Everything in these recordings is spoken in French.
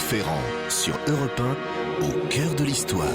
Ferrand, sur Europe 1, au cœur de l'histoire.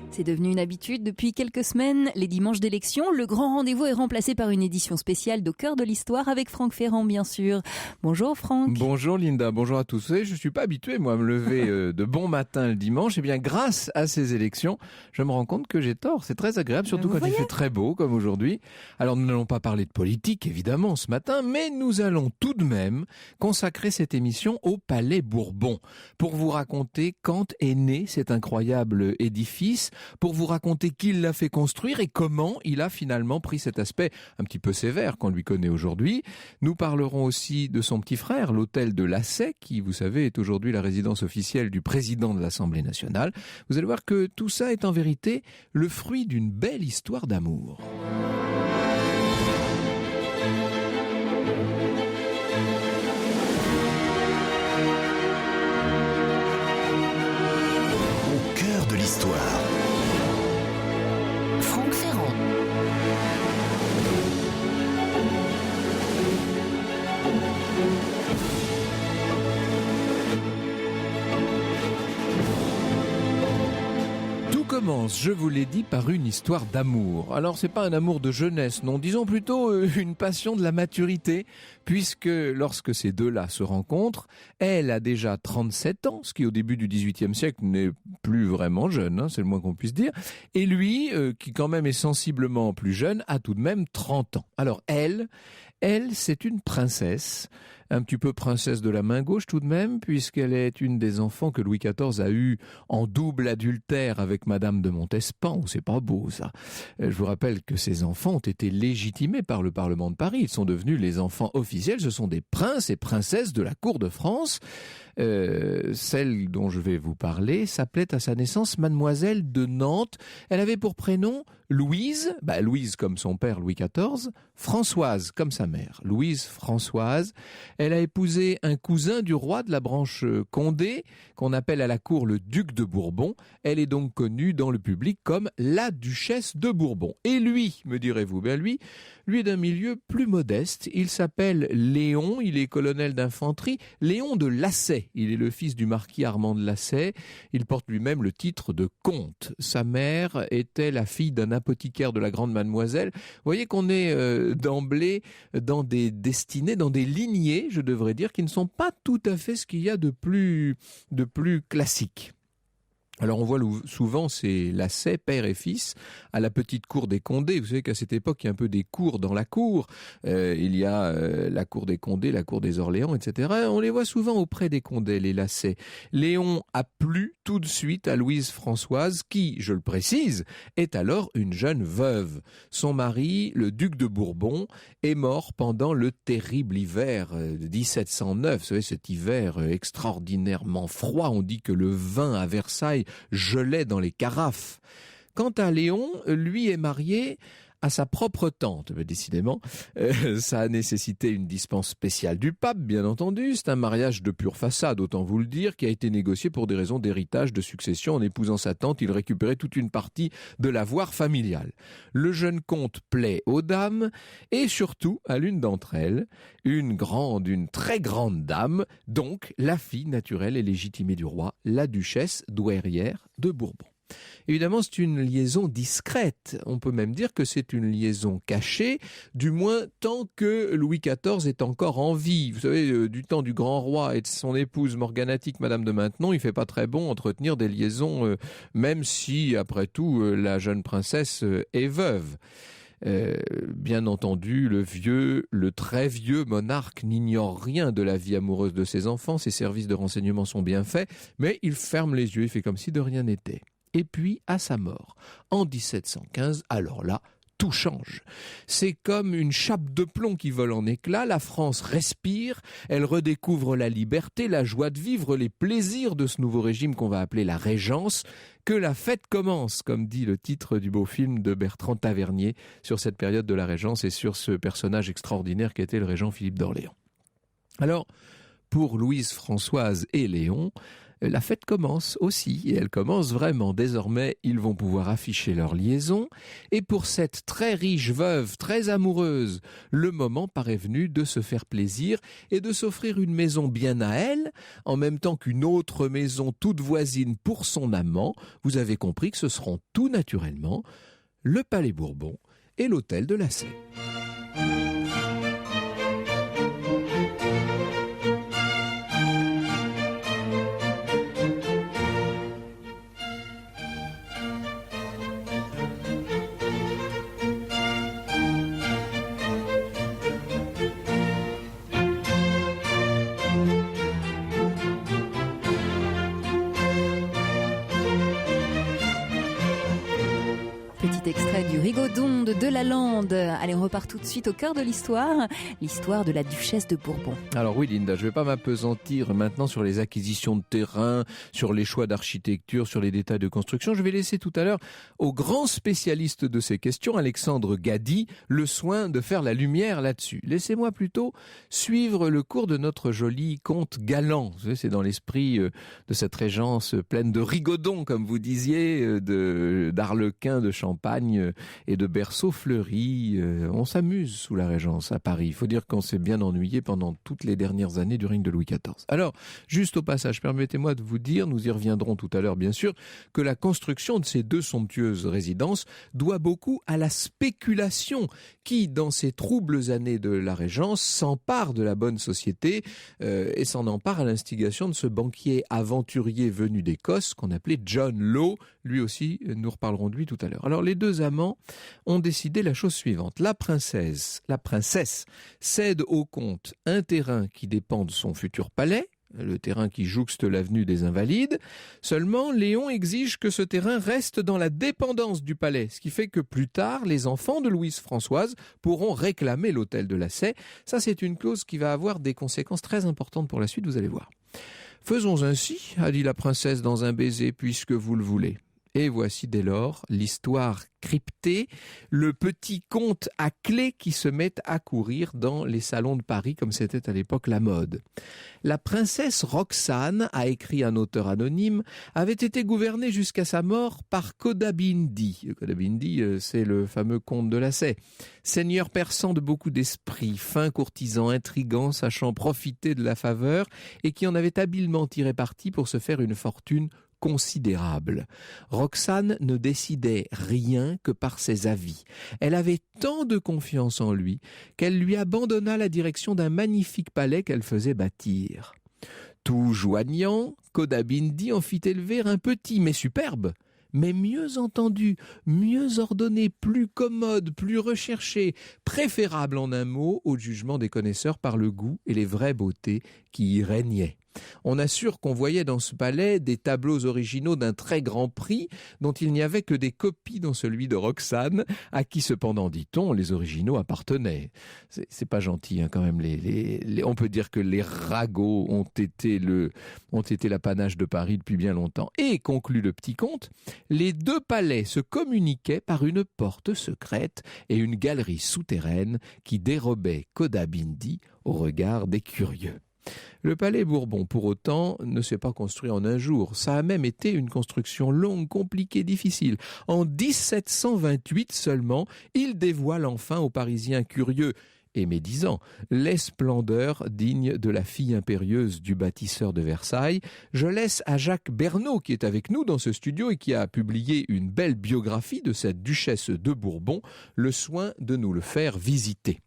C'est devenu une habitude depuis quelques semaines. Les dimanches d'élection, le grand rendez-vous est remplacé par une édition spéciale d'Au cœur de l'histoire avec Franck Ferrand, bien sûr. Bonjour Franck. Bonjour Linda, bonjour à tous. Vous savez, je suis pas habitué, moi, à me lever de bon matin le dimanche. Eh bien, grâce à ces élections, je me rends compte que j'ai tort. C'est très agréable, surtout quand il fait très beau, comme aujourd'hui. Alors, nous n'allons pas parler de politique, évidemment, ce matin, mais nous allons tout de même consacrer cette émission au Palais Bourbon pour vous raconter quand est né cet incroyable édifice, pour vous raconter qui l'a fait construire et comment il a finalement pris cet aspect un petit peu sévère qu'on lui connaît aujourd'hui. Nous parlerons aussi de son petit frère, l'hôtel de Lassay, qui, vous savez, est aujourd'hui la résidence officielle du président de l'Assemblée nationale. Vous allez voir que tout ça est en vérité le fruit d'une belle histoire d'amour. Au cœur de l'histoire. Franck Ferrand. Tout commence, je vous l'ai dit, par une histoire d'amour. Alors, c'est pas un amour de jeunesse, non, disons plutôt une passion de la maturité, puisque lorsque ces deux-là se rencontrent, elle a déjà 37 ans, ce qui au début du XVIIIe siècle n'est plus vraiment jeune, hein, c'est le moins qu'on puisse dire, et lui, qui quand même est sensiblement plus jeune, a tout de même 30 ans. Alors, elle, c'est une princesse, un petit peu princesse de la main gauche tout de même, puisqu'elle est une des enfants que Louis XIV a eu en double adultère avec Madame de Montespan. C'est pas beau, ça. Je vous rappelle que ces enfants ont été légitimés par le Parlement de Paris. Ils sont devenus les enfants officiels. Ce sont des princes et princesses de la cour de France. Celle dont je vais vous parler s'appelait à sa naissance Mademoiselle de Nantes. Elle avait pour prénom Louise, Louise comme son père Louis XIV, Françoise comme sa mère, Louise Françoise. Elle a épousé un cousin du roi de la branche Condé, qu'on appelle à la cour le duc de Bourbon. Elle est donc connue dans le public comme la duchesse de Bourbon. Et lui, me direz-vous, lui est d'un milieu plus modeste. Il s'appelle Léon, il est colonel d'infanterie, Léon de Lassay. Il est le fils du marquis Armand de Lassay. Il porte lui-même le titre de comte. Sa mère était la fille d'un apothicaire de la Grande Mademoiselle. Vous voyez qu'on est d'emblée dans des destinées, dans des lignées, je devrais dire, qui ne sont pas tout à fait ce qu'il y a de plus classique. Alors on voit souvent ces Lassay, père et fils, à la petite cour des Condés. Vous savez qu'à cette époque, il y a un peu des cours dans la cour. Il y a la cour des Condés, la cour des Orléans, etc. On les voit souvent auprès des Condés, les Lassay. Léon a plu tout de suite à Louise Françoise, qui, je le précise, est alors une jeune veuve. Son mari, le duc de Bourbon, est mort pendant le terrible hiver de 1709. Vous savez, cet hiver extraordinairement froid. On dit que le vin à Versailles gelait dans les carafes. Quant à Léon, lui est marié à sa propre tante. Mais décidément, ça a nécessité une dispense spéciale du pape, bien entendu. C'est un mariage de pure façade, autant vous le dire, qui a été négocié pour des raisons d'héritage, de succession. En épousant sa tante, il récupérait toute une partie de l'avoir familial. Le jeune comte plaît aux dames, et surtout à l'une d'entre elles, une très grande dame, donc la fille naturelle et légitimée du roi, la duchesse douairière de Bourbon. Évidemment, c'est une liaison discrète. On peut même dire que c'est une liaison cachée, du moins tant que Louis XIV est encore en vie. Vous savez, du temps du grand roi et de son épouse morganatique, Madame de Maintenon, il fait pas très bon entretenir des liaisons, même si, après tout, la jeune princesse est veuve. Bien entendu, le très vieux monarque n'ignore rien de la vie amoureuse de ses enfants. Ses services de renseignement sont bien faits, mais il ferme les yeux et fait comme si de rien n'était. Et puis, à sa mort, en 1715, alors là, tout change. C'est comme une chape de plomb qui vole en éclats. La France respire, elle redécouvre la liberté, la joie de vivre, les plaisirs de ce nouveau régime qu'on va appeler la Régence. Que la fête commence, comme dit le titre du beau film de Bertrand Tavernier sur cette période de la Régence et sur ce personnage extraordinaire qu'était le régent Philippe d'Orléans. Alors, pour Louise Françoise et Léon, la fête commence aussi, et elle commence vraiment. Désormais, ils vont pouvoir afficher leur liaison, et pour cette très riche veuve, très amoureuse, le moment paraît venu de se faire plaisir et de s'offrir une maison bien à elle, en même temps qu'une autre maison toute voisine pour son amant. Vous avez compris que ce seront tout naturellement le Palais Bourbon et l'hôtel de la Sey. Petit extrait du Rigodon de Delalande. Allez, on repart tout de suite au cœur de l'histoire de la duchesse de Bourbon. Alors oui, Linda, je ne vais pas m'appesantir maintenant sur les acquisitions de terrain, sur les choix d'architecture, sur les détails de construction. Je vais laisser tout à l'heure au grand spécialiste de ces questions, Alexandre Gady, le soin de faire la lumière là-dessus. Laissez-moi plutôt suivre le cours de notre joli comte galant. Vous savez, c'est dans l'esprit de cette régence pleine de rigodons, comme vous disiez, d'arlequins, de champagne et de berceaux fleuris. On s'amuse sous la Régence à Paris. Il faut dire qu'on s'est bien ennuyé pendant toutes les dernières années du règne de Louis XIV. Alors, juste au passage, permettez-moi de vous dire, nous y reviendrons tout à l'heure bien sûr, que la construction de ces deux somptueuses résidences doit beaucoup à la spéculation qui, dans ces troubles années de la Régence, s'empare de la bonne société et s'en empare à l'instigation de ce banquier aventurier venu d'Écosse qu'on appelait John Law. Lui aussi, nous reparlerons de lui tout à l'heure. Alors, les deux amants ont décidé la chose suivante. La princesse cède au comte un terrain qui dépend de son futur palais, le terrain qui jouxte l'avenue des Invalides. Seulement, Léon exige que ce terrain reste dans la dépendance du palais, ce qui fait que plus tard, les enfants de Louise Françoise pourront réclamer l'hôtel de la Sey. Ça, c'est une clause qui va avoir des conséquences très importantes pour la suite, vous allez voir. « Faisons ainsi, a dit la princesse dans un baiser, puisque vous le voulez. » Et voici dès lors l'histoire cryptée, le petit conte à clé qui se met à courir dans les salons de Paris comme c'était à l'époque la mode. La princesse Roxane, a écrit un auteur anonyme, avait été gouvernée jusqu'à sa mort par Kodabindi. Kodabindi, c'est le fameux comte de la Sey. Seigneur persan de beaucoup d'esprit, fin courtisan, intrigant, sachant profiter de la faveur et qui en avait habilement tiré parti pour se faire une fortune considérable. Roxane ne décidait rien que par ses avis. Elle avait tant de confiance en lui qu'elle lui abandonna la direction d'un magnifique palais qu'elle faisait bâtir. Tout joignant, Kodabindi en fit élever un petit mais superbe, mais mieux entendu, mieux ordonné, plus commode, plus recherché, préférable en un mot au jugement des connaisseurs par le goût et les vraies beautés qui y régnaient. On assure qu'on voyait dans ce palais des tableaux originaux d'un très grand prix dont il n'y avait que des copies dans celui de Roxane, à qui cependant, dit-on, les originaux appartenaient. C'est pas gentil quand même. On peut dire que les ragots ont été l'apanage de Paris depuis bien longtemps. Et, conclut le petit conte, les deux palais se communiquaient par une porte secrète et une galerie souterraine qui dérobait Kodabindi au regard des curieux. Le palais Bourbon, pour autant, ne s'est pas construit en un jour. Ça a même été une construction longue, compliquée, difficile. En 1728 seulement, il dévoile enfin aux Parisiens curieux et médisants les splendeurs dignes de la fille impérieuse du bâtisseur de Versailles. Je laisse à Jacques Bernot, qui est avec nous dans ce studio et qui a publié une belle biographie de cette duchesse de Bourbon, le soin de nous le faire visiter.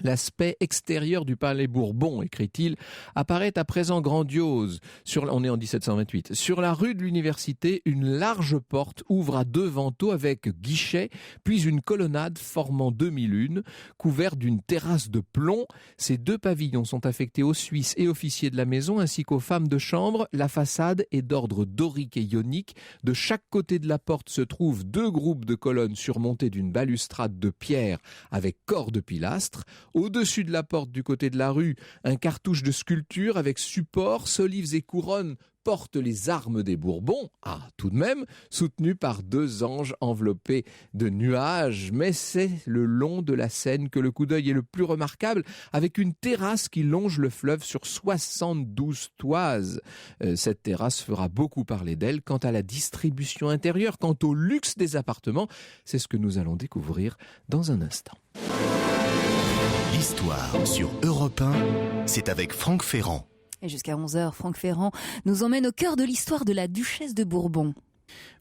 L'aspect extérieur du palais Bourbon, écrit-il, apparaît à présent grandiose. On est en 1728. Sur la rue de l'Université, une large porte ouvre à deux vantaux avec guichet, puis une colonnade formant demi-lune, couverte d'une terrasse de plomb. Ces deux pavillons sont affectés aux Suisses et officiers de la maison, ainsi qu'aux femmes de chambre. La façade est d'ordre dorique et ionique. De chaque côté de la porte se trouvent deux groupes de colonnes surmontées d'une balustrade de pierre avec corps de pilastres. Au-dessus de la porte du côté de la rue, un cartouche de sculpture avec support, solives et couronne porte les armes des Bourbons, tout de même, soutenus par 2 anges enveloppés de nuages. Mais c'est le long de la Seine que le coup d'œil est le plus remarquable, avec une terrasse qui longe le fleuve sur 72 toises. Cette terrasse fera beaucoup parler d'elle. Quant à la distribution intérieure, quant au luxe des appartements, c'est ce que nous allons découvrir dans un instant. L'histoire sur Europe 1, c'est avec Franck Ferrand. Et jusqu'à 11h, Franck Ferrand nous emmène au cœur de l'histoire de la duchesse de Bourbon.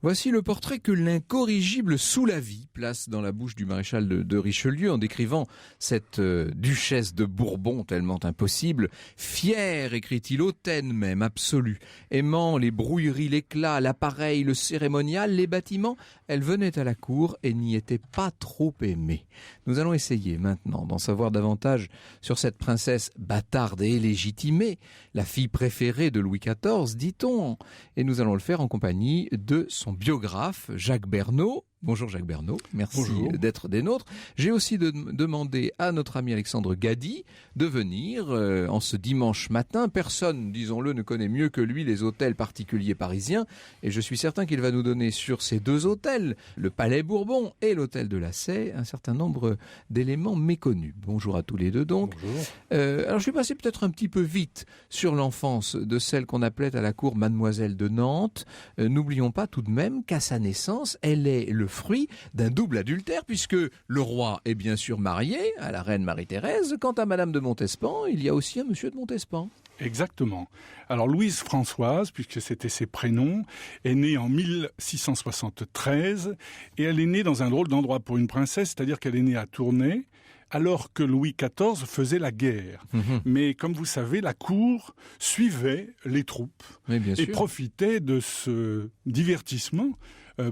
Voici le portrait que l'incorrigible Soulavie place dans la bouche du maréchal de Richelieu en décrivant cette duchesse de Bourbon tellement impossible. Fière, écrit-il, hautaine même, absolue. Aimant les brouilleries, l'éclat, l'appareil, le cérémonial, les bâtiments, elle venait à la cour et n'y était pas trop aimée. Nous allons essayer maintenant d'en savoir davantage sur cette princesse bâtarde et légitimée, la fille préférée de Louis XIV, dit-on. Et nous allons le faire en compagnie de son biographe, Jacques Bernot. Bonjour Jacques Bernot, merci d'être des nôtres. J'ai aussi demandé à notre ami Alexandre Gady de venir en ce dimanche matin. Personne, disons-le, ne connaît mieux que lui les hôtels particuliers parisiens. Et je suis certain qu'il va nous donner sur ces 2 hôtels, le Palais Bourbon et l'hôtel de la Sey, un certain nombre d'éléments méconnus. Bonjour à tous les deux donc. Bonjour. Alors je vais passer peut-être un petit peu vite sur l'enfance de celle qu'on appelait à la cour Mademoiselle de Nantes. N'oublions pas tout de même qu'à sa naissance, elle est le fruit d'un double adultère, puisque le roi est bien sûr marié à la reine Marie-Thérèse. Quant à Madame de Montespan, il y a aussi un monsieur de Montespan. Exactement. Alors Louise Françoise, puisque c'était ses prénoms, est née en 1673 et elle est née dans un drôle d'endroit pour une princesse, c'est-à-dire qu'elle est née à Tournai, alors que Louis XIV faisait la guerre. Mais comme vous savez, la cour suivait les troupes et profitait de ce divertissement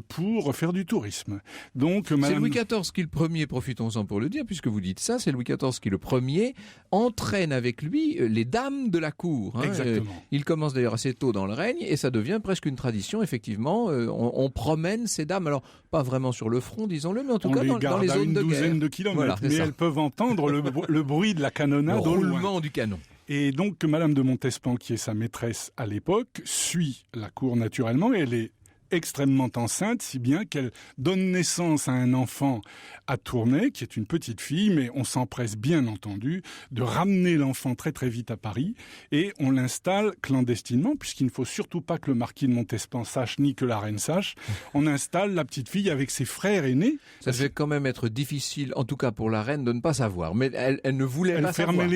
pour faire du tourisme. Donc, c'est Louis XIV qui le premier, profitons-en pour le dire, puisque vous dites ça, c'est Louis XIV qui le premier entraîne avec lui les dames de la cour. Exactement. Il commence d'ailleurs assez tôt dans le règne et ça devient presque une tradition, effectivement. On promène ces dames, alors pas vraiment sur le front, disons-le, mais en tout cas dans les zones de guerre. On les garde à une douzaine de kilomètres, voilà, mais elles peuvent entendre le bruit de la canonnade au loin. Le roulement du canon. Et donc, Madame de Montespan, qui est sa maîtresse à l'époque, suit la cour naturellement et elle est extrêmement enceinte, si bien qu'elle donne naissance à un enfant à Tournai, qui est une petite fille, mais on s'empresse bien entendu de ramener l'enfant très très vite à Paris, et on l'installe clandestinement, puisqu'il ne faut surtout pas que le marquis de Montespan sache, ni que la reine sache. On installe la petite fille avec ses frères aînés. Ça devait quand même être difficile, en tout cas pour la reine, de ne pas savoir, mais elle ne voulait pas savoir.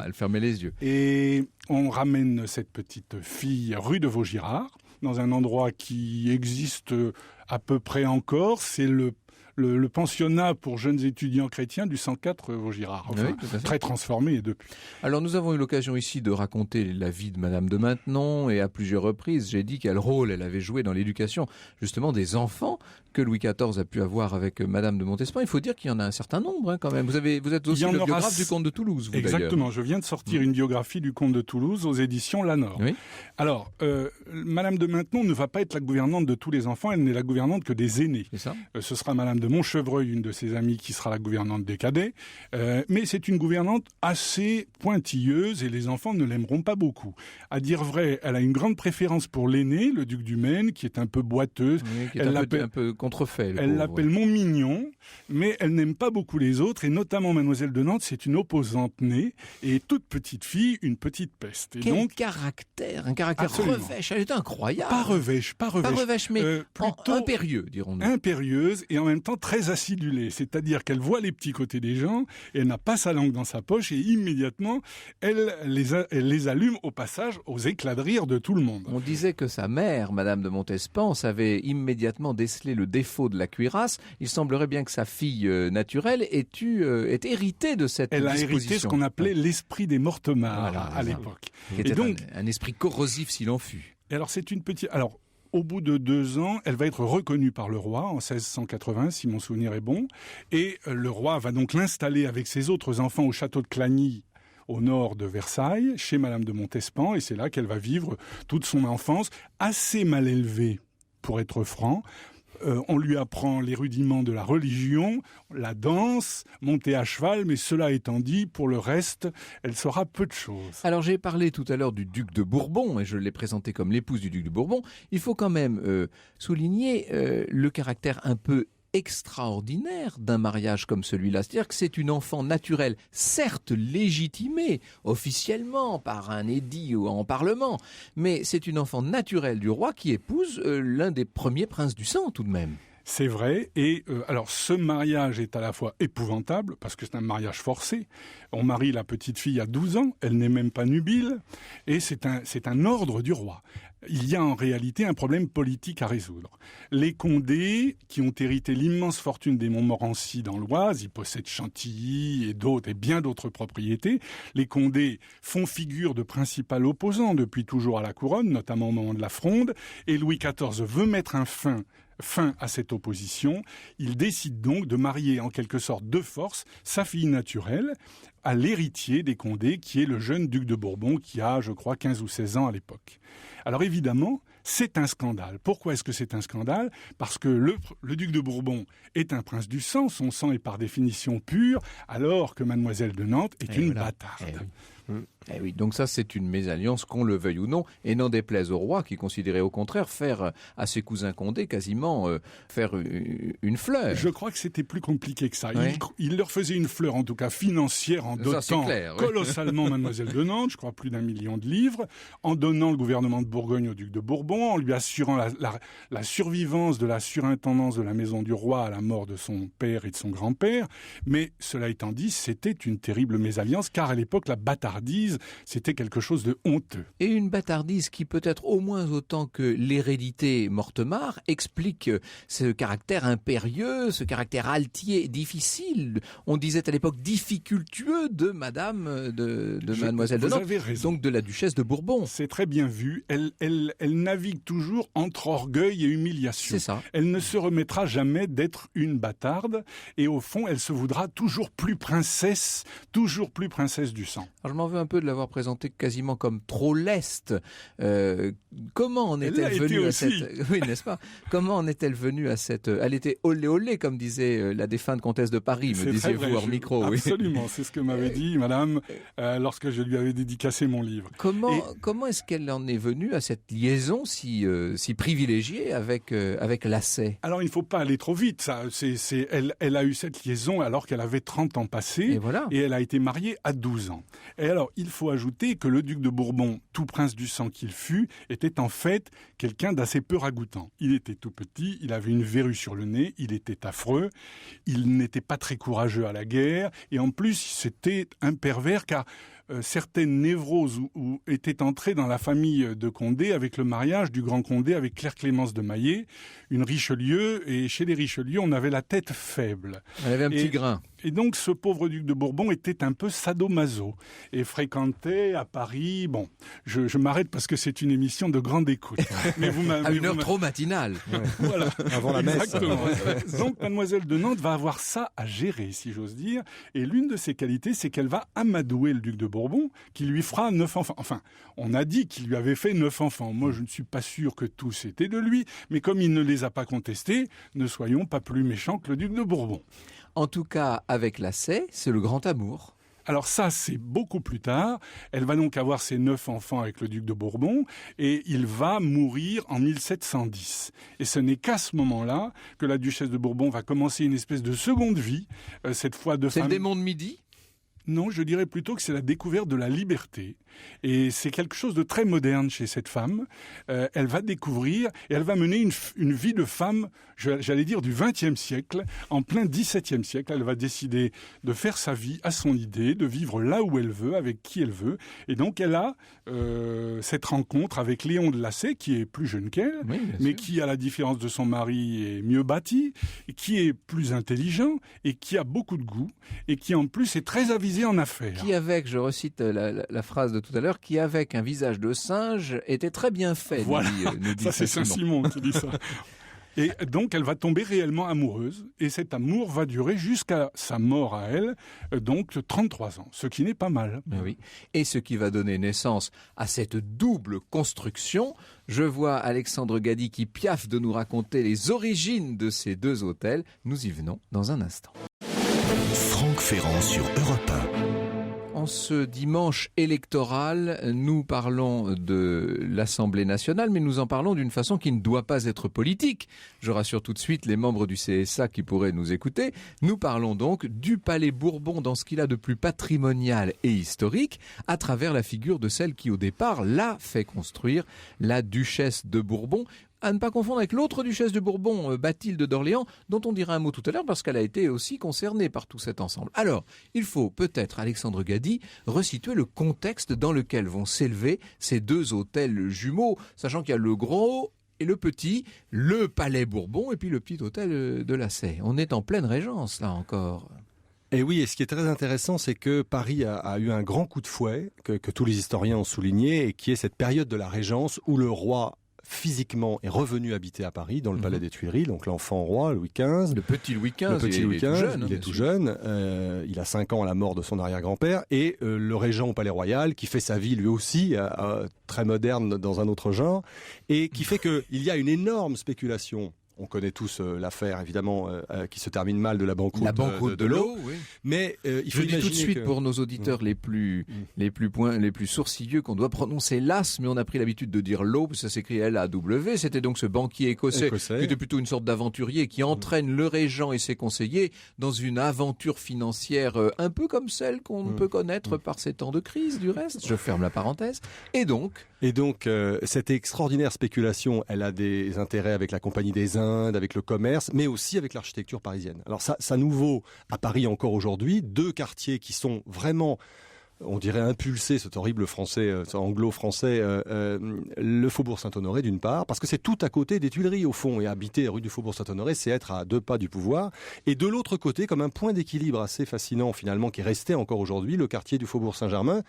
Elle fermait les yeux. Et on ramène cette petite fille rue de Vaugirard, dans un endroit qui existe à peu près encore, c'est le pensionnat pour jeunes étudiants chrétiens du 104 Vaugirard, très transformé depuis. Alors nous avons eu l'occasion ici de raconter la vie de Madame de Maintenon, et à plusieurs reprises j'ai dit quel rôle elle avait joué dans l'éducation justement des enfants que Louis XIV a pu avoir avec Madame de Montespan. Il faut dire qu'il y en a un certain nombre quand même. Vous êtes aussi le biographe du comte de Toulouse, vous Exactement, je viens de sortir une biographie du comte de Toulouse aux éditions Lanor. Oui. Alors, Madame de Maintenon ne va pas être la gouvernante de tous les enfants, elle n'est la gouvernante que des aînés. C'est ça. Ce sera Madame de Montchevreuil, une de ses amies, qui sera la gouvernante des cadets. Mais c'est une gouvernante assez pointilleuse et les enfants ne l'aimeront pas beaucoup. À dire vrai, elle a une grande préférence pour l'aîné, le duc du Maine, qui est un peu boiteuse. Oui, qui est un peu contrefait. Elle l'appelle mon mignon, mais elle n'aime pas beaucoup les autres, et notamment Mademoiselle de Nantes, c'est une opposante née, et toute petite fille, une petite peste. Et quel donc, caractère, un caractère revêche, elle est incroyable. Pas revêche, mais plutôt impérieux, dirons-nous. Impérieuse, et en même temps très acidulée, c'est-à-dire qu'elle voit les petits côtés des gens, et elle n'a pas sa langue dans sa poche, et immédiatement, elle les allume au passage aux éclats de rire de tout le monde. On disait que sa mère, Madame de Montespan, savait immédiatement déceler le défaut de la cuirasse. Il semblerait bien que sa fille naturelle ait hérité de cette disposition. Elle a hérité ce qu'on appelait l'esprit des Mortemarts à l'époque. Qui était donc un esprit corrosif s'il en fut. Et alors c'est une petite... Alors, au bout de 2 ans, elle va être reconnue par le roi en 1680, si mon souvenir est bon. Et le roi va donc l'installer avec ses autres enfants au château de Clagny, au nord de Versailles, chez Madame de Montespan. Et c'est là qu'elle va vivre toute son enfance, assez mal élevée, pour être franc. On lui apprend les rudiments de la religion, la danse, monter à cheval, mais cela étant dit, pour le reste, elle saura peu de choses. Alors j'ai parlé tout à l'heure du duc de Bourbon, et je l'ai présenté comme l'épouse du duc de Bourbon. Il faut quand même souligner le caractère un peu extraordinaire d'un mariage comme celui-là. C'est-à-dire que c'est une enfant naturelle, certes légitimée officiellement par un édit ou en parlement, mais c'est une enfant naturelle du roi qui épouse l'un des premiers princes du sang tout de même. C'est vrai, et alors ce mariage est à la fois épouvantable, parce que c'est un mariage forcé. On marie la petite fille à 12 ans, elle n'est même pas nubile, et c'est un ordre du roi. Il y a en réalité un problème politique à résoudre. Les Condé, qui ont hérité l'immense fortune des Montmorency dans l'Oise, ils possèdent Chantilly et bien d'autres propriétés. Les Condé font figure de principal opposant depuis toujours à la couronne, notamment au moment de la Fronde, et Louis XIV veut mettre fin à cette opposition. Il décide donc de marier en quelque sorte de force sa fille naturelle à l'héritier des Condé, qui est le jeune duc de Bourbon, qui a, je crois, 15 ou 16 ans à l'époque. Alors évidemment, c'est un scandale. Pourquoi est-ce que c'est un scandale ? Parce que le duc de Bourbon est un prince du sang, son sang est par définition pur, alors que mademoiselle de Nantes est une bâtarde. Eh oui, donc ça c'est une mésalliance, qu'on le veuille ou non, et n'en déplaise au roi qui considérait au contraire faire à ses cousins Condé quasiment faire une fleur. Je crois que c'était plus compliqué que ça. Ouais. Il leur faisait une fleur, en tout cas financière, en dotant colossalement mademoiselle de Nantes, je crois plus d'1 million de livres, en donnant le gouvernement de Bourgogne au duc de Bourbon, en lui assurant la survivance de la surintendance de la maison du roi à la mort de son père et de son grand-père. Mais cela étant dit, c'était une terrible mésalliance, car à l'époque la bâtardise, c'était quelque chose de honteux. Et une bâtardise qui peut-être au moins autant que l'hérédité Mortemart explique ce caractère impérieux, ce caractère altier, difficile. On disait à l'époque difficultueux de mademoiselle de Nantes, donc de la duchesse de Bourbon. C'est très bien vu. Elle navigue toujours entre orgueil et humiliation. C'est ça. Elle ne se remettra jamais d'être une bâtarde, et au fond, elle se voudra toujours plus princesse du sang. Alors je m'en veux un peu de l'avoir présentée quasiment comme trop leste. Comment en est-elle venue à cette... Oui, n'est-ce pas ? Comment en est-elle venue à cette... Elle était olé olé, comme disait la défunte comtesse de Paris, me disiez-vous hors micro. Absolument, c'est ce que m'avait dit madame lorsque je lui avais dédicacé mon livre. Comment est-ce qu'elle en est venue à cette liaison si privilégiée avec Lassay ? Alors il ne faut pas aller trop vite. Elle a eu cette liaison alors qu'elle avait 30 ans passés, et elle a été mariée à 12 ans. Et alors, il faut ajouter que le duc de Bourbon, tout prince du sang qu'il fut, était en fait quelqu'un d'assez peu ragoûtant. Il était tout petit, il avait une verrue sur le nez, il était affreux, il n'était pas très courageux à la guerre, et en plus, c'était un pervers, car certaines névroses étaient entrées dans la famille de Condé avec le mariage du grand Condé avec Claire-Clémence de Maillé, une Richelieu, et chez les Richelieu, on avait la tête faible. Elle avait un petit grain. Et donc, ce pauvre duc de Bourbon était un peu sadomaso et fréquentait à Paris... Bon, je m'arrête parce que c'est une émission de grande écoute. Mais à une heure trop matinale. Voilà. Avant la messe. Exactement. Donc, mademoiselle de Nantes va avoir ça à gérer, si j'ose dire. Et l'une de ses qualités, c'est qu'elle va amadouer le duc de Bourbon, qui lui fera 9 enfants. Enfin, on a dit qu'il lui avait fait 9 enfants. Moi, je ne suis pas sûr que tous étaient de lui, mais comme il ne les a pas contestés, ne soyons pas plus méchants que le duc de Bourbon. En tout cas, avec Lassay, c'est le grand amour. Alors ça, c'est beaucoup plus tard. Elle va donc avoir ses 9 enfants avec le duc de Bourbon, et il va mourir en 1710. Et ce n'est qu'à ce moment-là que la duchesse de Bourbon va commencer une espèce de seconde vie, cette fois de femme... C'est le démon de midi ? Non, je dirais plutôt que c'est la découverte de la liberté. Et c'est quelque chose de très moderne chez cette femme. Elle va découvrir et elle va mener une vie de femme, j'allais dire du XXe siècle, en plein XVIIe siècle. Elle va décider de faire sa vie à son idée, de vivre là où elle veut, avec qui elle veut. Et donc elle a cette rencontre avec Léon de Lassay, qui est plus jeune qu'elle, mais qui, à la différence de son mari, est mieux bâti, et qui est plus intelligent, et qui a beaucoup de goût, et qui en plus est très avisé en affaires. Qui avec, je recite la phrase de tout à l'heure, qui avec un visage de singe était très bien fait. Voilà, nous dit ça c'est Saint-Simon qui dit ça. Et donc, elle va tomber réellement amoureuse. Et cet amour va durer jusqu'à sa mort à elle, donc 33 ans, ce qui n'est pas mal. Oui. Et ce qui va donner naissance à cette double construction. Je vois Alexandre Gady qui piaffe de nous raconter les origines de ces deux hôtels. Nous y venons dans un instant. Franck Ferrand sur Europe 1. En ce dimanche électoral, nous parlons de l'Assemblée nationale, mais nous en parlons d'une façon qui ne doit pas être politique. Je rassure tout de suite les membres du CSA qui pourraient nous écouter. Nous parlons donc du Palais Bourbon dans ce qu'il a de plus patrimonial et historique, à travers la figure de celle qui, au départ, l'a fait construire, la duchesse de Bourbon. À ne pas confondre avec l'autre duchesse de Bourbon, Bathilde d'Orléans, dont on dira un mot tout à l'heure parce qu'elle a été aussi concernée par tout cet ensemble. Alors, il faut peut-être, Alexandre Gady, resituer le contexte dans lequel vont s'élever ces deux hôtels jumeaux, sachant qu'il y a le gros et le petit, le Palais Bourbon et puis le petit hôtel de la Sey. On est en pleine régence, là encore. Et oui, et ce qui est très intéressant, c'est que Paris a eu un grand coup de fouet, que tous les historiens ont souligné, et qui est cette période de la Régence où le roi physiquement est revenu habiter à Paris, dans le palais des Tuileries, donc l'enfant roi, Louis XV. Le petit Louis XV, il est tout jeune. Il a 5 ans à la mort de son arrière-grand-père. Et le régent au palais royal, qui fait sa vie lui aussi, très moderne dans un autre genre, et qui fait qu'il y a une énorme spéculation. On connaît tous l'affaire, évidemment, qui se termine mal de la banqueroute de l'eau. Oui. Mais il faut Je dis tout de suite que... pour nos auditeurs les plus sourcilleux qu'on doit prononcer l'as, mais on a pris l'habitude de dire l'eau, ça s'écrit L-A-W. C'était donc ce banquier écossais qui était plutôt une sorte d'aventurier qui entraîne le régent et ses conseillers dans une aventure financière un peu comme celle qu'on peut connaître par ces temps de crise, du reste. Je ferme la parenthèse. Et donc, cette extraordinaire spéculation, elle a des intérêts avec la Compagnie des Indes, avec le commerce, mais aussi avec l'architecture parisienne. Alors ça nous vaut à Paris encore aujourd'hui 2 quartiers qui sont vraiment, on dirait impulsés, cet horrible français, anglo-français, le Faubourg Saint-Honoré d'une part, parce que c'est tout à côté des Tuileries au fond, et habiter rue du Faubourg Saint-Honoré, c'est être à 2 pas du pouvoir, et de l'autre côté, comme un point d'équilibre assez fascinant finalement, qui est resté encore aujourd'hui, le quartier du Faubourg Saint-Germain,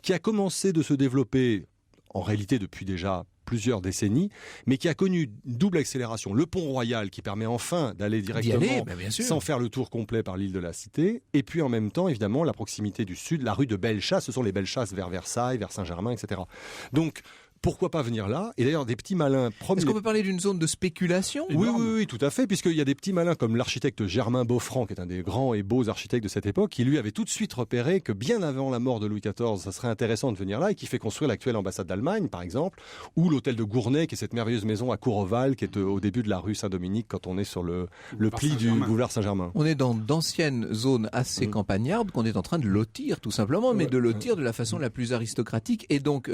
qui a commencé de se développer en réalité depuis déjà plusieurs décennies, mais qui a connu une double accélération. Le pont Royal qui permet enfin d'aller directement sans faire le tour complet par l'île de la Cité, et puis en même temps, évidemment, la proximité du sud, la rue de Bellechasse, ce sont les Bellechasse vers Versailles, vers Saint-Germain, etc. Donc, pourquoi pas venir là? Et d'ailleurs, des petits malins... Est-ce qu'on peut parler d'une zone de spéculation? Oui, tout à fait, puisqu'il y a des petits malins comme l'architecte Germain Beaufranc, qui est un des grands et beaux architectes de cette époque, qui lui avait tout de suite repéré que bien avant la mort de Louis XIV, ça serait intéressant de venir là, et qui fait construire l'actuelle ambassade d'Allemagne, par exemple, ou l'hôtel de Gournay, qui est cette merveilleuse maison à Courreval, qui est au début de la rue Saint-Dominique, quand on est sur le pli du boulevard Saint-Germain. On est dans d'anciennes zones assez campagnardes qu'on est en train de lotir, tout simplement, mais de lotir de la façon la plus aristocratique et donc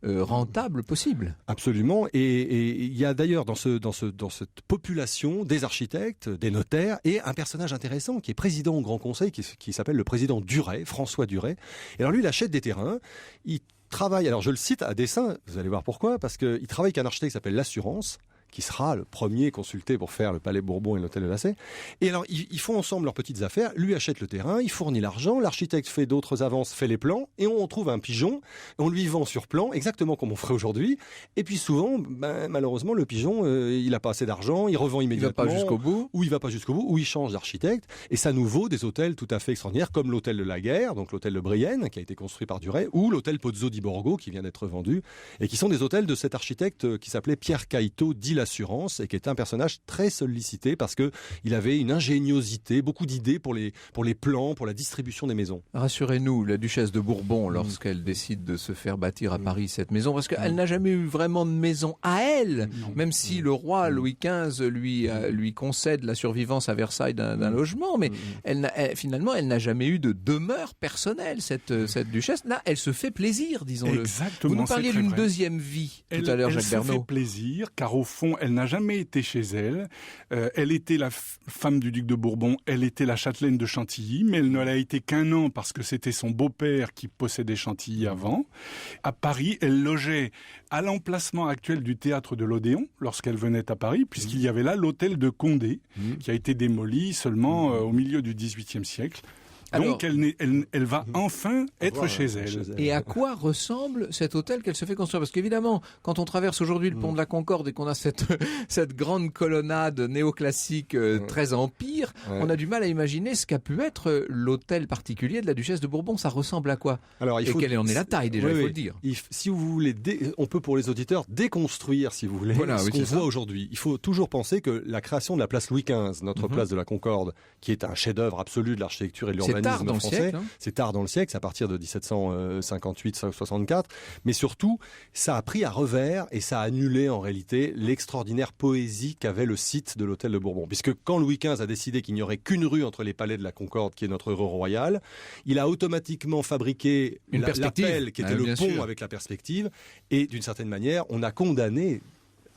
rentable possible. Absolument, et il y a d'ailleurs dans cette population des architectes, des notaires et un personnage intéressant qui est président au Grand Conseil, qui s'appelle le président Duret, François Duret. Et alors lui, il achète des terrains, il travaille, alors je le cite à dessein, vous allez voir pourquoi, parce qu'il travaille avec un architecte qui s'appelle l'Assurance, qui sera le premier consulté pour faire le Palais Bourbon et l'hôtel de la Sey. Et alors, ils font ensemble leurs petites affaires. Lui achète le terrain, il fournit l'argent, l'architecte fait d'autres avances, fait les plans, et on trouve un pigeon, on lui vend sur plan, exactement comme on ferait aujourd'hui. Et puis souvent, malheureusement, le pigeon, il n'a pas assez d'argent, il revend immédiatement. Il va pas jusqu'au bout. Ou il va pas jusqu'au bout, ou il change d'architecte. Et ça nous vaut des hôtels tout à fait extraordinaires, comme l'hôtel de la Guerre, donc l'hôtel de Brienne, qui a été construit par Duret, ou l'hôtel Pozzo di Borgo, qui vient d'être vendu, et qui sont des hôtels de cet architecte qui s'appelait Pierre Caïto, dit l'Assurance, et qui est un personnage très sollicité parce que il avait une ingéniosité, beaucoup d'idées pour les plans, pour la distribution des maisons. Rassurez-nous, la duchesse de Bourbon, lorsqu'elle décide de se faire bâtir à Paris cette maison, parce qu'elle n'a jamais eu vraiment de maison à elle, même si le roi Louis XV lui concède la survivance à Versailles d'un logement, mais finalement, elle n'a jamais eu de demeure personnelle, cette duchesse. Là, elle se fait plaisir, disons-le. Exactement. Vous nous parliez d'une deuxième vie tout à l'heure, Jacques Bernot. Elle se fait plaisir, car au fond, elle n'a jamais été chez elle. Elle était la femme du duc de Bourbon, elle était la châtelaine de Chantilly, mais elle ne l'a été qu'un an parce que c'était son beau-père qui possédait Chantilly avant. À Paris, elle logeait à l'emplacement actuel du théâtre de l'Odéon, lorsqu'elle venait à Paris, puisqu'il y avait là l'hôtel de Condé, qui a été démoli seulement au milieu du XVIIIe siècle. Donc elle va enfin être chez elle. Et à quoi ressemble cet hôtel qu'elle se fait construire? Parce qu'évidemment, quand on traverse aujourd'hui le pont de la Concorde et qu'on a cette grande colonnade néoclassique très empire, on a du mal à imaginer ce qu'a pu être l'hôtel particulier de la Duchesse de Bourbon. Ça ressemble à quoi? Alors, quelle en est la taille déjà, il faut le dire. Si vous voulez, on peut pour les auditeurs déconstruire, si vous voulez, ce qu'on voit aujourd'hui. Il faut toujours penser que la création de la place Louis XV, notre place de la Concorde, qui est un chef-d'œuvre absolu de l'architecture et de l'urbanisme français, c'est tard dans le siècle, c'est à partir de 1758-64, mais surtout, ça a pris à revers et ça a annulé en réalité l'extraordinaire poésie qu'avait le site de l'hôtel de Bourbon. Puisque quand Louis XV a décidé qu'il n'y aurait qu'une rue entre les palais de la Concorde, qui est notre rue royale, il a automatiquement fabriqué l'appel qui était le pont avec la perspective, et d'une certaine manière, on a condamné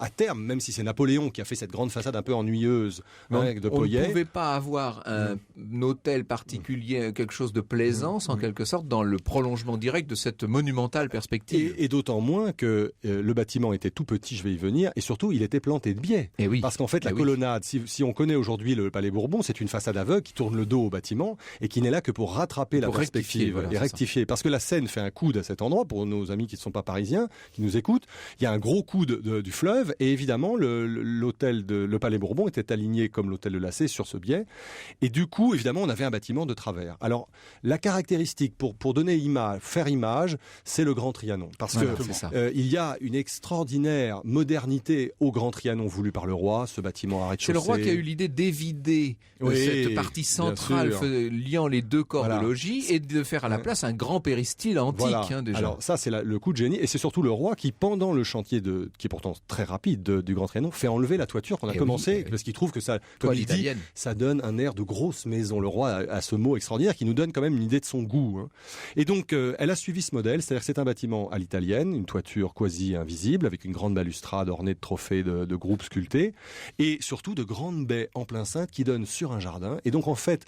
à terme, même si c'est Napoléon qui a fait cette grande façade un peu ennuyeuse de Poyet. On ne pouvait pas avoir un hôtel particulier, quelque chose de plaisance en quelque sorte, dans le prolongement direct de cette monumentale perspective. Et d'autant moins que le bâtiment était tout petit, je vais y venir, et surtout il était planté de biais. Parce qu'en fait la colonnade, si on connaît aujourd'hui le Palais Bourbon, c'est une façade aveugle qui tourne le dos au bâtiment et qui n'est là que pour rattraper la perspective et rectifier. Parce que la Seine fait un coude à cet endroit, pour nos amis qui ne sont pas parisiens, qui nous écoutent, il y a un gros coude du fleuve. Et évidemment, le Palais Bourbon était aligné comme l'hôtel de Lassay sur ce biais. Et du coup, évidemment, on avait un bâtiment de travers. Alors, la caractéristique pour donner faire image, c'est le Grand Trianon. Parce que il y a une extraordinaire modernité au Grand Trianon voulu par le roi, ce bâtiment à rez-de-chaussée. C'est le roi qui a eu l'idée d'évider cette partie centrale liant les deux corps de logis et de faire à la place un grand péristyle antique. Déjà. Alors ça, c'est le coup de génie. Et c'est surtout le roi qui, pendant le chantier qui est pourtant très rapide du Grand Trianon, fait enlever la toiture qu'on a commencé parce qu'il trouve que ça, comme il dit, ça donne un air de grosse maison. Le roi a ce mot extraordinaire qui nous donne quand même une idée de son goût. Et donc, elle a suivi ce modèle, c'est-à-dire que c'est un bâtiment à l'italienne, une toiture quasi invisible avec une grande balustrade ornée de trophées de groupes sculptés et surtout de grandes baies en plein cintre qui donnent sur un jardin. Et donc, en fait,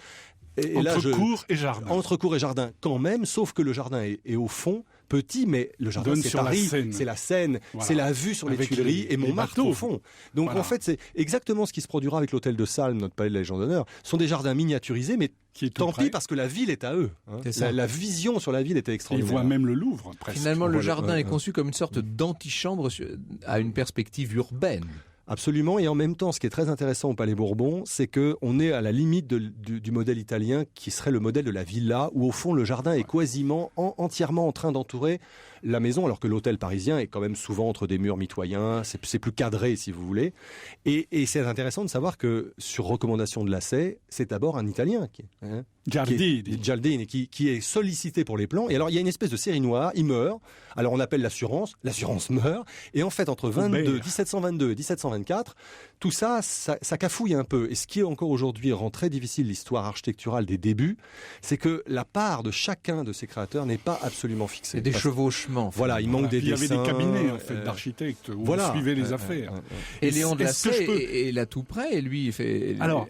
cour et jardin. Entre cour et jardin quand même, sauf que le jardin est au fond, petit, mais le jardin c'est Paris, c'est la Seine, c'est la vue sur les Tuileries et Montmartre au fond. Donc en fait, c'est exactement ce qui se produira avec l'hôtel de Salm, notre palais de la Légion d'honneur. Ce sont des jardins miniaturisés, mais tant pis parce que la ville est à eux. La vision sur la ville était extraordinaire. Ils voient même le Louvre, presque. Finalement, le jardin est conçu comme une sorte d'antichambre à une perspective urbaine. Absolument, et en même temps, ce qui est très intéressant au Palais Bourbon, c'est qu'on est à la limite du modèle italien qui serait le modèle de la villa, où au fond le jardin est quasiment entièrement en train d'entourer la maison, alors que l'hôtel parisien est quand même souvent entre des murs mitoyens, c'est plus cadré si vous voulez. Et c'est intéressant de savoir que sur recommandation de Lassay, c'est d'abord un Italien Giardini qui est sollicité pour les plans. Et alors il y a une espèce de série noire, il meurt. Alors on appelle l'assurance meurt. Et en fait entre 1722 et 1724, tout ça cafouille un peu. Et ce qui encore aujourd'hui rend très difficile l'histoire architecturale des débuts, c'est que la part de chacun de ces créateurs n'est pas absolument fixée. Et des chevauchements. Voilà, il manque des dessins. Il y avait des cabinets en fait d'architectes où on suivait les affaires. Et Léon de Lassay est là tout près et lui il fait. Alors,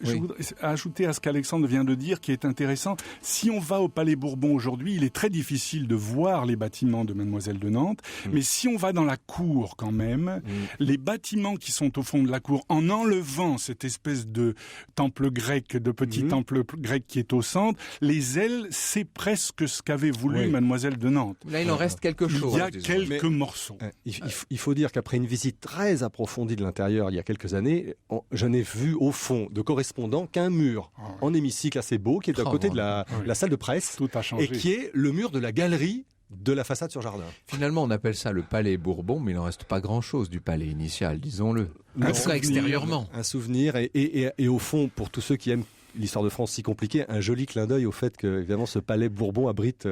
je voudrais ajouter à ce qu'Alexandre vient de dire qui est intéressant. Si on va au Palais Bourbon aujourd'hui, il est très difficile de voir les bâtiments de Mademoiselle de Nantes. Mais si on va dans la cour quand même, les bâtiments qui sont au fond de la cour, en enlevant cette espèce de temple grec, de petit temple grec qui est au centre, les ailes, c'est presque ce qu'avait voulu Mademoiselle de Nantes. Là, il en reste quelque chose. Il y a quelques morceaux. Il faut dire qu'après une visite très approfondie de l'intérieur il y a quelques années, je n'ai vu au fond de correspondant qu'un mur en hémicycle assez beau qui est à côté de la salle de presse. Tout a changé. Et qui est le mur de la galerie de la façade sur jardin. Finalement, on appelle ça le Palais Bourbon, mais il n'en reste pas grand-chose du palais initial, disons-le. En tout cas, extérieurement. Un souvenir et au fond, pour tous ceux qui aiment l'histoire de France si compliquée, un joli clin d'œil au fait que évidemment ce palais Bourbon abrite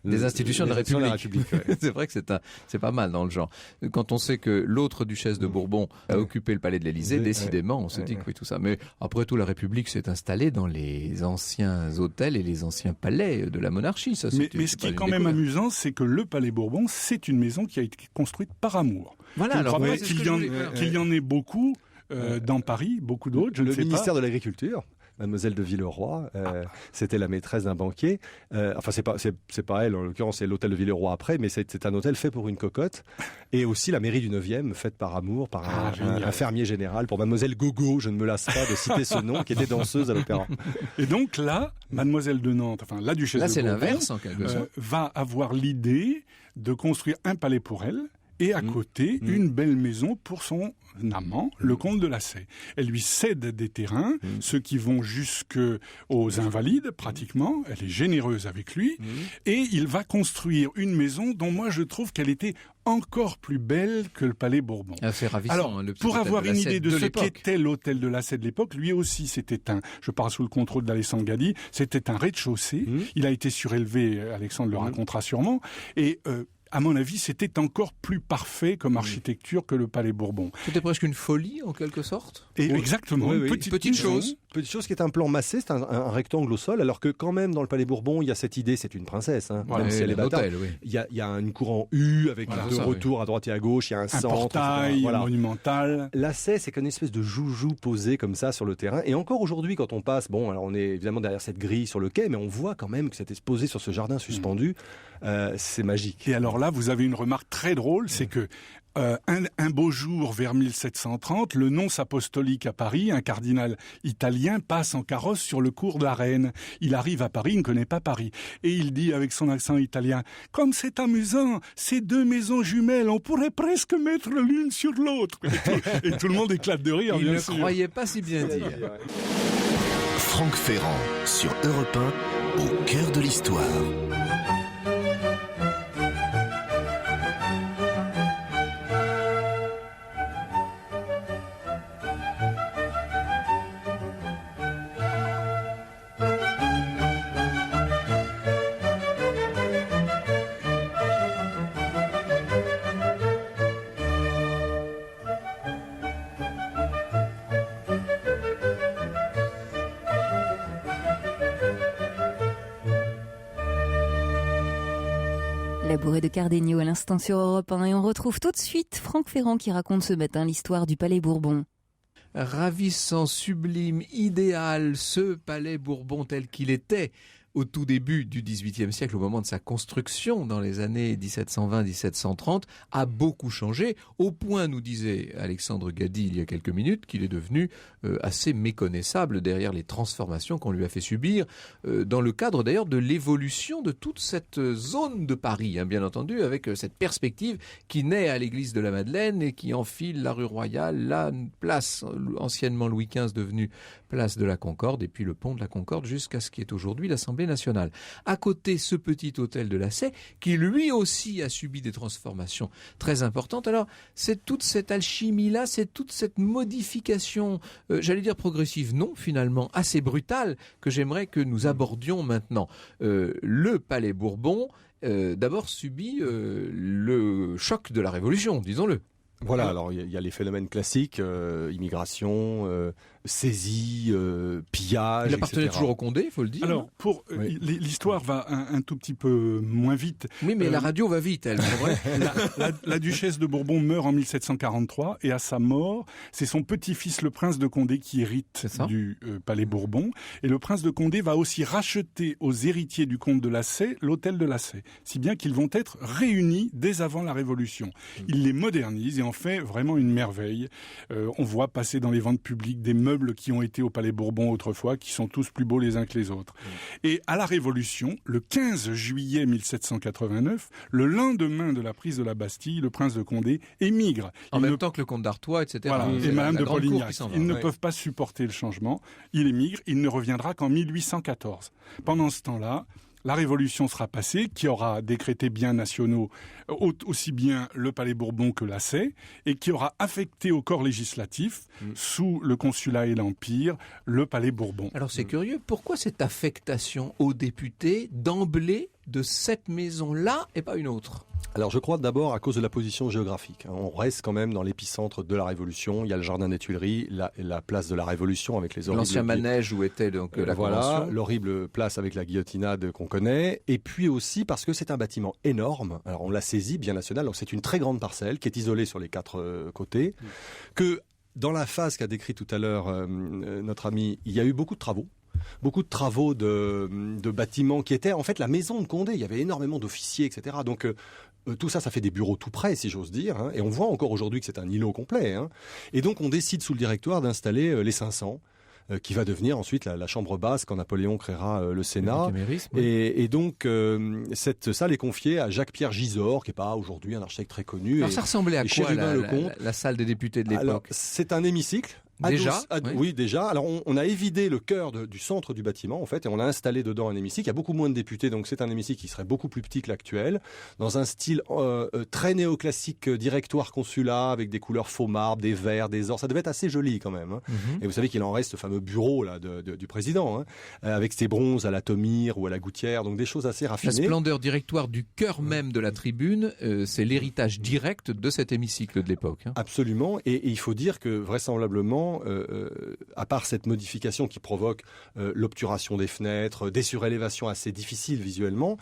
des institutions de la République. C'est vrai que c'est pas mal dans le genre. Quand on sait que l'autre duchesse de Bourbon a occupé le palais de l'Élysée, décidément, on se dit que oui, tout ça. Mais après tout, la République s'est installée dans les anciens hôtels et les anciens palais de la monarchie. Ça, mais ce qui est quand même amusant, c'est que le Palais Bourbon, c'est une maison qui a été construite par amour. Voilà. Je ne crois pas qu'il y en ait beaucoup dans Paris, beaucoup d'autres. Le ministère de l'Agriculture. Mademoiselle de Villeroy. C'était la maîtresse d'un banquier. Enfin, c'est pas elle, en l'occurrence, c'est l'hôtel de Villeroy après, mais c'est un hôtel fait pour une cocotte. Et aussi la mairie du 9e, faite par amour, par un fermier général, pour Mademoiselle Gogo, je ne me lasse pas de citer ce nom, qui était danseuse à l'opéra. Et donc là, Mademoiselle de Nantes, enfin la duchesse de Bourbon, l'inverse en quelque sorte. Va avoir l'idée de construire un palais pour elle, et à côté, une belle maison pour son amant, le comte de Lassay. Elle lui cède des terrains, ceux qui vont jusqu'aux Invalides, pratiquement. Elle est généreuse avec lui. Et il va construire une maison dont moi je trouve qu'elle était encore plus belle que le palais Bourbon. C'est ravissant. Alors, le petit pour hôtel avoir de une Lassay idée de ce l'époque. qu'était l'hôtel de Lassay de l'époque, lui aussi c'était je parle sous le contrôle d'Alexandre Gadi, c'était un rez-de-chaussée. Il a été surélevé, Alexandre le racontera sûrement, et à mon avis, c'était encore plus parfait comme architecture que le Palais Bourbon. C'était presque une folie, en quelque sorte. Et exactement, Oui, une oui. petite chose. Petite chose qui est un plan massé, c'est un rectangle au sol, alors que quand même dans le Palais Bourbon, il y a cette idée, c'est une princesse, même si elle est bâtarde. Il y a une cour en U avec deux retours à droite et à gauche, il y a un centre, portail monumental. Lassay, c'est qu'une espèce de joujou posé comme ça sur le terrain. Et encore aujourd'hui, quand on passe, alors on est évidemment derrière cette grille sur le quai, mais on voit quand même que c'était posé sur ce jardin suspendu. C'est magique. Et alors là, vous avez une remarque très drôle, c'est que un beau jour, vers 1730, le nonce apostolique à Paris, un cardinal italien, passe en carrosse sur le cours de la Reine. Il arrive à Paris, il ne connaît pas Paris. Et il dit avec son accent italien, « Comme c'est amusant, ces deux maisons jumelles, on pourrait presque mettre l'une sur l'autre. » Et tout le monde éclate de rire, Il bien ne sûr. croyait pas si bien dire. Franck Ferrand sur Europe 1, au cœur de l'histoire. La bourrée de Cardenio à l'instant sur Europe 1 et on retrouve tout de suite Franck Ferrand qui raconte ce matin l'histoire du Palais Bourbon. Ravissant, sublime, idéal, ce palais Bourbon tel qu'il était au tout début du XVIIIe siècle, au moment de sa construction dans les années 1720-1730, a beaucoup changé, au point, nous disait Alexandre Gadi il y a quelques minutes, qu'il est devenu assez méconnaissable derrière les transformations qu'on lui a fait subir, dans le cadre d'ailleurs de l'évolution de toute cette zone de Paris, bien entendu, avec cette perspective qui naît à l'église de la Madeleine et qui enfile la rue Royale, la place anciennement Louis XV devenue place de la Concorde, et puis le pont de la Concorde jusqu'à ce qui est aujourd'hui l'Assemblée nationale. À côté, ce petit hôtel de Lassay, qui lui aussi a subi des transformations très importantes. Alors, c'est toute cette alchimie-là, c'est toute cette modification, j'allais dire progressive, non, finalement, assez brutale, que j'aimerais que nous abordions maintenant. Le Palais Bourbon, d'abord, subit le choc de la Révolution, disons-le. Voilà, alors il y a les phénomènes classiques, immigration, saisie, pillage, Il appartenait etc. toujours au Condé, il faut le dire. Alors, l'histoire va un tout petit peu moins vite. Oui, mais la radio va vite, elle. C'est vrai. La duchesse de Bourbon meurt en 1743 et à sa mort, c'est son petit-fils, le prince de Condé, qui hérite du palais Bourbon. Et le prince de Condé va aussi racheter aux héritiers du comte de Lassay l'hôtel de Lassay, si bien qu'ils vont être réunis dès avant la Révolution. Il les modernise et en fait vraiment une merveille. On voit passer dans les ventes publiques des meubles qui ont été au Palais Bourbon autrefois, qui sont tous plus beaux les uns que les autres. Et à la Révolution, le 15 juillet 1789, le lendemain de la prise de la Bastille, le prince de Condé émigre. En même temps que le comte d'Artois, etc. Voilà, et Madame de Polignac. Ils ne peuvent pas supporter le changement. Il émigre, il ne reviendra qu'en 1814. Pendant ce temps-là, la Révolution sera passée, qui aura décrété biens nationaux, aussi bien le Palais Bourbon que Lassay, et qui aura affecté au corps législatif, sous le consulat et l'Empire, le Palais Bourbon. Alors c'est curieux, pourquoi cette affectation aux députés d'emblée de cette maison-là et pas une autre ? Alors je crois d'abord à cause de la position géographique. On reste quand même dans l'épicentre de la Révolution. Il y a le jardin des Tuileries, la place de la Révolution avec les horribles... L'ancien manège où était donc la Convention. Convention. L'horrible place avec la guillotinade qu'on connaît. Et puis aussi parce que c'est un bâtiment énorme. Alors on l'a saisi, bien national. Donc c'est une très grande parcelle qui est isolée sur les quatre côtés. Que dans la phase qu'a décrit tout à l'heure notre ami, il y a eu beaucoup de travaux. Beaucoup de travaux de bâtiments qui étaient en fait la maison de Condé. Il y avait énormément d'officiers, etc. Donc tout ça, ça fait des bureaux tout près, si j'ose dire. Hein. Et on voit encore aujourd'hui que c'est un îlot complet. Hein. Et donc on décide sous le directoire d'installer les 500. Qui va devenir ensuite la chambre basse quand Napoléon créera le Sénat. Oui. Et donc, cette salle est confiée à Jacques-Pierre Gisors, qui n'est pas aujourd'hui un architecte très connu. Alors ça ressemblait à quoi Lecomte. la salle des députés de l'époque? C'est un hémicycle. Déjà, oui, déjà. Alors, on a évidé le cœur du centre du bâtiment, en fait, et on a installé dedans un hémicycle. Il y a beaucoup moins de députés, donc c'est un hémicycle qui serait beaucoup plus petit que l'actuel, dans un style très néoclassique, directoire consulat, avec des couleurs faux marbre, des verts, des ors. Ça devait être assez joli quand même. Hein. Mm-hmm. Et vous savez qu'il en reste ce fameux bureau là du président, hein, avec ses bronzes à la Thomire ou à la Gouttière, donc des choses assez raffinées. La splendeur directoire du cœur même de la tribune, c'est l'héritage direct de cet hémicycle de l'époque. Hein. Absolument, et il faut dire que vraisemblablement, à part cette modification qui provoque l'obturation des fenêtres, des surélévations assez difficiles visuellement,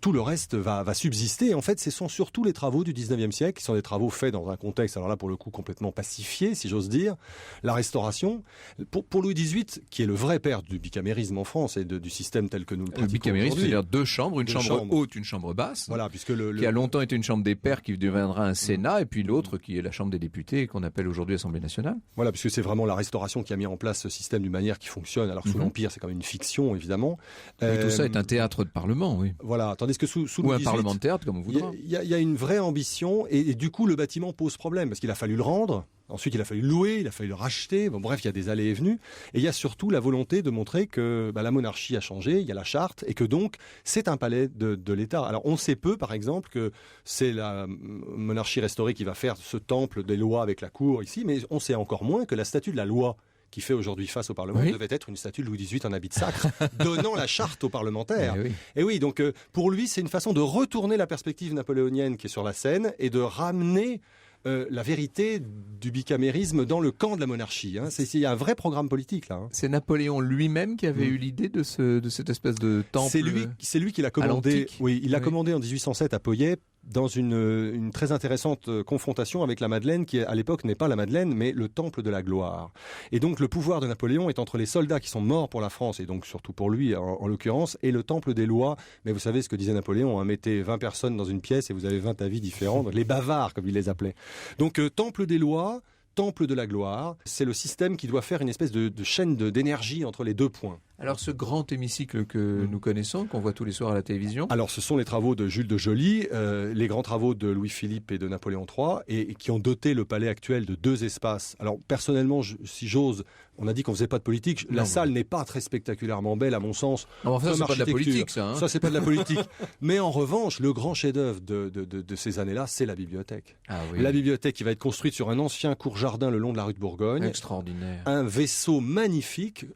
tout le reste va subsister. Et en fait, ce sont surtout les travaux du 19e siècle, qui sont des travaux faits dans un contexte, alors là pour le coup complètement pacifié, si j'ose dire. La restauration, pour Louis XVIII, qui est le vrai père du bicamérisme en France et du système tel que nous le pratiquons bicamérisme, aujourd'hui. c'est-à-dire deux chambres, une chambre haute, une chambre basse, voilà, puisque qui a longtemps été une chambre des pairs qui deviendra un Sénat, et puis l'autre qui est la chambre des députés, qu'on appelle aujourd'hui Assemblée nationale. Voilà, puisque c'est vraiment la Restauration qui a mis en place ce système d'une manière qui fonctionne. Alors sous l'Empire, c'est quand même une fiction, évidemment. Mais tout ça est un théâtre de parlement, oui. Voilà, tandis que sous ou Louis un XVIII, parlement de théâtre, comme on voudra. Il y a une vraie ambition, et du coup, le bâtiment pose problème, parce qu'il a fallu le rendre. Ensuite, il a fallu le louer, il a fallu le racheter. Bon, bref, il y a des allées et venues. Et il y a surtout la volonté de montrer que la monarchie a changé, il y a la charte, et que donc, c'est un palais de l'État. Alors, on sait peu, par exemple, que c'est la monarchie restaurée qui va faire ce temple des lois avec la cour ici, mais on sait encore moins que la statue de la loi qui fait aujourd'hui face au Parlement, devait être une statue de Louis XVIII en habit de sacre, donnant la charte aux parlementaires. Et oui, donc pour lui, c'est une façon de retourner la perspective napoléonienne qui est sur la scène et de ramener la vérité du bicamérisme dans le camp de la monarchie. Hein. Il y a un vrai programme politique là. Hein. C'est Napoléon lui-même qui avait eu l'idée de cette espèce de temple. C'est lui qui l'a commandé. Oui, il l'a commandé en 1807 à Pauillet, dans une très intéressante confrontation avec la Madeleine, qui à l'époque n'est pas la Madeleine, mais le temple de la gloire. Et donc le pouvoir de Napoléon est entre les soldats qui sont morts pour la France, et donc surtout pour lui en l'occurrence, et le temple des lois. Mais vous savez ce que disait Napoléon, hein, mettez 20 personnes dans une pièce et vous avez 20 avis différents, donc les bavards comme il les appelait. Donc temple des lois, temple de la gloire, c'est le système qui doit faire une espèce de chaîne d'énergie entre les deux points. Alors ce grand hémicycle que nous connaissons, qu'on voit tous les soirs à la télévision. Alors ce sont les travaux de Jules de Joly, les grands travaux de Louis-Philippe et de Napoléon III, et qui ont doté le palais actuel de 2 espaces. Alors personnellement, si j'ose, on a dit qu'on faisait pas de politique. La salle n'est pas très spectaculairement belle à mon sens. Non, ça c'est pas de la politique, ça. Hein. Ça c'est pas de la politique. Mais en revanche, le grand chef-d'œuvre de ces années-là, c'est la bibliothèque. Ah, oui. La bibliothèque qui va être construite sur un ancien court-jardin le long de la rue de Bourgogne. Extraordinaire. Un vaisseau magnifique,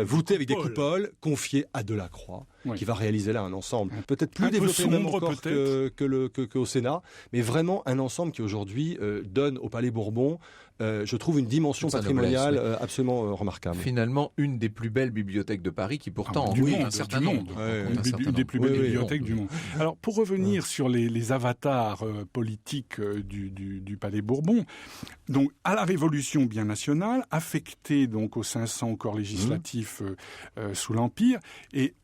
voûté avec des coupoles, confié à Delacroix, qui va réaliser là un ensemble peut-être plus développé même encore qu'au Sénat, mais vraiment un ensemble qui aujourd'hui donne au Palais Bourbon, je trouve, une dimension patrimoniale absolument remarquable. Finalement, une des plus belles bibliothèques de Paris, qui pourtant un certain nombre. Une des plus belles bibliothèques du monde. Alors, pour revenir sur les avatars politiques du Palais Bourbon, donc à la Révolution bien nationale, affecté donc aux 500 corps législatifs sous l'Empire, et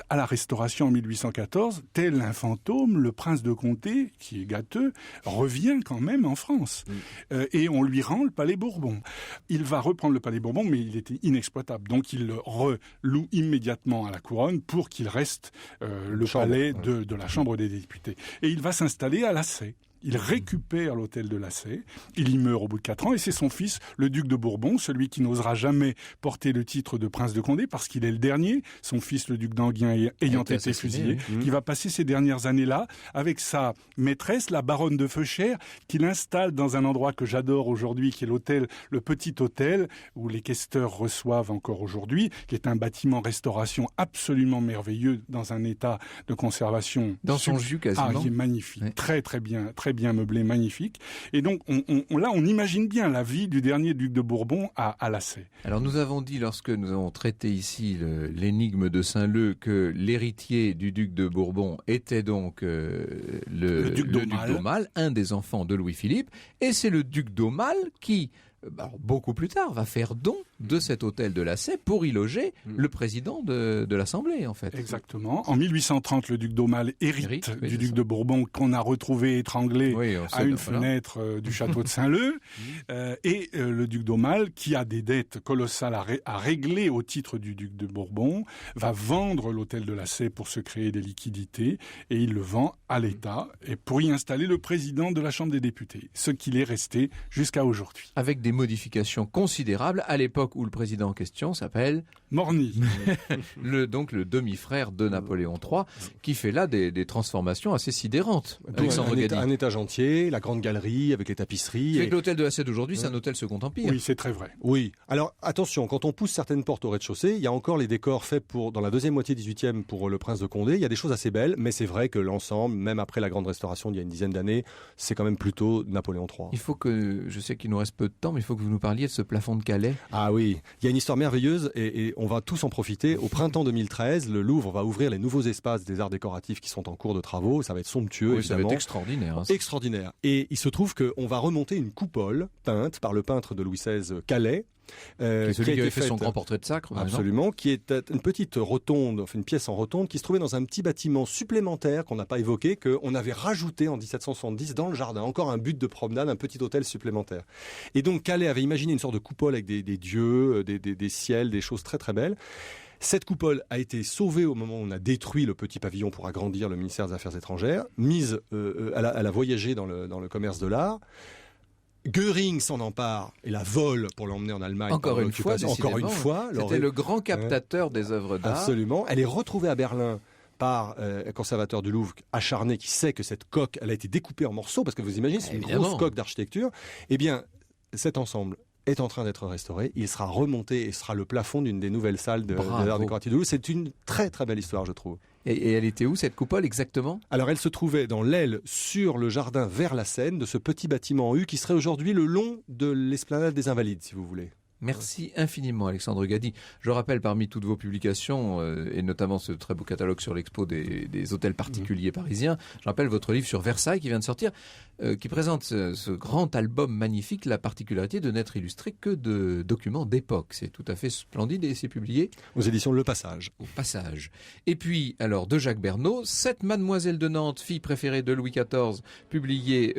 à la Restauration en 1814, tel un fantôme, le prince de Comté, qui est gâteux, revient quand même en France. Et on lui rend le Palais Bourbon. Il va reprendre le Palais Bourbon, mais il était inexploitable. Donc il le reloue immédiatement à la couronne pour qu'il reste le palais de la Chambre des députés. Et il va s'installer à Lassay. Il récupère l'hôtel de Lassay, il y meurt au bout de 4 ans, et c'est son fils, le duc de Bourbon, celui qui n'osera jamais porter le titre de prince de Condé, parce qu'il est le dernier, son fils, le duc d'Enghien, ayant été fusillé, qui va passer ces dernières années-là avec sa maîtresse, la baronne de Feuchères, qu'il installe dans un endroit que j'adore aujourd'hui, qui est l'hôtel, le petit hôtel, où les questeurs reçoivent encore aujourd'hui, qui est un bâtiment restauration absolument merveilleux, dans un état de conservation... Dans son jus, quasiment. Qui est magnifique, très bien meublé, magnifique. Et donc, on imagine bien la vie du dernier duc de Bourbon à Lassay. Alors, nous avons dit, lorsque nous avons traité ici l'énigme de Saint-Leu, que l'héritier du duc de Bourbon était donc le duc d'Aumale, un des enfants de Louis-Philippe, et c'est le duc d'Aumale qui beaucoup plus tard, va faire don de cet hôtel de la Sey pour y loger le président de l'Assemblée, en fait. Exactement. En 1830, le duc d'Aumale hérite du duc de Bourbon qu'on a retrouvé étranglé à une fenêtre du château de Saint-Leu. Et le duc d'Aumale, qui a des dettes colossales à régler au titre du duc de Bourbon, va vendre l'hôtel de la Sey pour se créer des liquidités et il le vend à l'État et pour y installer le président de la Chambre des députés, ce qu'il est resté jusqu'à aujourd'hui. Avec des modifications considérables à l'époque où le président en question s'appelle Morny. Donc le demi-frère de Napoléon III, qui fait là des transformations assez sidérantes. Alexandre Gady. Un étage entier, la grande galerie avec les tapisseries. Avec l'hôtel de la Sey d'aujourd'hui, c'est un hôtel Second Empire. Oui, c'est très vrai. Oui. Alors attention, quand on pousse certaines portes au rez-de-chaussée, il y a encore les décors faits dans la deuxième moitié 18e pour le prince de Condé. Il y a des choses assez belles, mais c'est vrai que l'ensemble, même après la grande restauration d'il y a une dizaine d'années, c'est quand même plutôt Napoléon III. Je sais qu'il nous reste peu de temps, mais il faut que vous nous parliez de ce plafond de Calais. Ah oui, il y a une histoire merveilleuse et on va tous en profiter. Au printemps 2013, le Louvre va ouvrir les nouveaux espaces des arts décoratifs qui sont en cours de travaux. Ça va être somptueux, ça va être extraordinaire. Extraordinaire. Et il se trouve qu'on va remonter une coupole peinte par le peintre de Louis XVI Calais. Qui avait fait son grand portrait de Sacre. Absolument, qui est une petite rotonde, enfin une pièce en rotonde, qui se trouvait dans un petit bâtiment supplémentaire qu'on n'a pas évoqué, qu'on avait rajouté en 1770 dans le jardin. Encore un but de promenade, un petit hôtel supplémentaire. Et donc Calais avait imaginé une sorte de coupole avec des dieux, des ciels, des choses très très belles. Cette coupole a été sauvée au moment où on a détruit le petit pavillon pour agrandir le ministère des Affaires étrangères, mise, elle a voyagé dans le commerce de l'art. Göring s'en empare et la vole pour l'emmener en Allemagne. Encore une fois, c'était le grand captateur des œuvres d'art. Absolument. Elle est retrouvée à Berlin par un conservateur du Louvre acharné qui sait que cette coque, elle a été découpée en morceaux, parce que vous imaginez, c'est une grosse coque d'architecture. Eh bien, cet ensemble est en train d'être restauré. Il sera remonté et sera le plafond d'une des nouvelles salles de l'art décoratif de Louvre. C'est une très très belle histoire, je trouve. Et elle était où, cette coupole, exactement ? Alors, elle se trouvait dans l'aile sur le jardin vers la Seine de ce petit bâtiment en U qui serait aujourd'hui le long de l'esplanade des Invalides, si vous voulez. Merci infiniment, Alexandre Gady. Je rappelle, parmi toutes vos publications, et notamment ce très beau catalogue sur l'expo des hôtels particuliers parisiens, je rappelle votre livre sur Versailles qui vient de sortir, qui présente ce grand album magnifique, la particularité de n'être illustré que de documents d'époque. C'est tout à fait splendide et c'est publié aux éditions Le Passage. Au Passage. Et puis, alors, de Jacques Bernot, 7 Mademoiselles de Nantes, fille préférée de Louis XIV, publié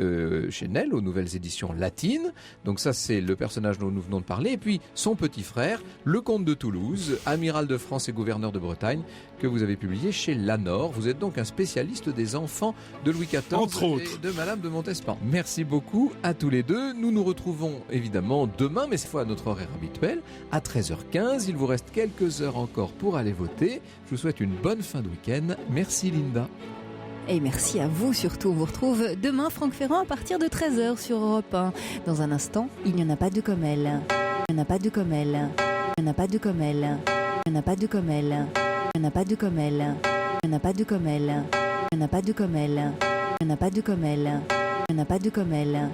chez Nel, aux nouvelles éditions latines. Donc ça, c'est le personnage dont nous venons de parler. Et puis, son petit frère, le comte de Toulouse, amiral de France et gouverneur de Bretagne, que vous avez publié chez Lanor. Vous êtes donc un spécialiste des enfants de Louis XIV et de Madame de Montespan. Merci beaucoup à tous les deux. Nous nous retrouvons évidemment demain, mais cette fois à notre horaire habituel, à 13h15. Il vous reste quelques heures encore pour aller voter. Je vous souhaite une bonne fin de week-end. Merci Linda. Et merci à vous surtout. On vous retrouve demain, Franck Ferrand, à partir de 13h sur Europe 1. Dans un instant, il n'y en a pas de comme elle. Il n'y en a pas de comme elle. Il n'y en a pas de comme elle. Il n'y en a pas de comme elle. Il n'y en a pas de comme elle. Il n'y en a pas de comme elle. Il n'y en a pas de comme elle. Il n'y en a pas de comme elle. Il n'y en a pas de comme elle.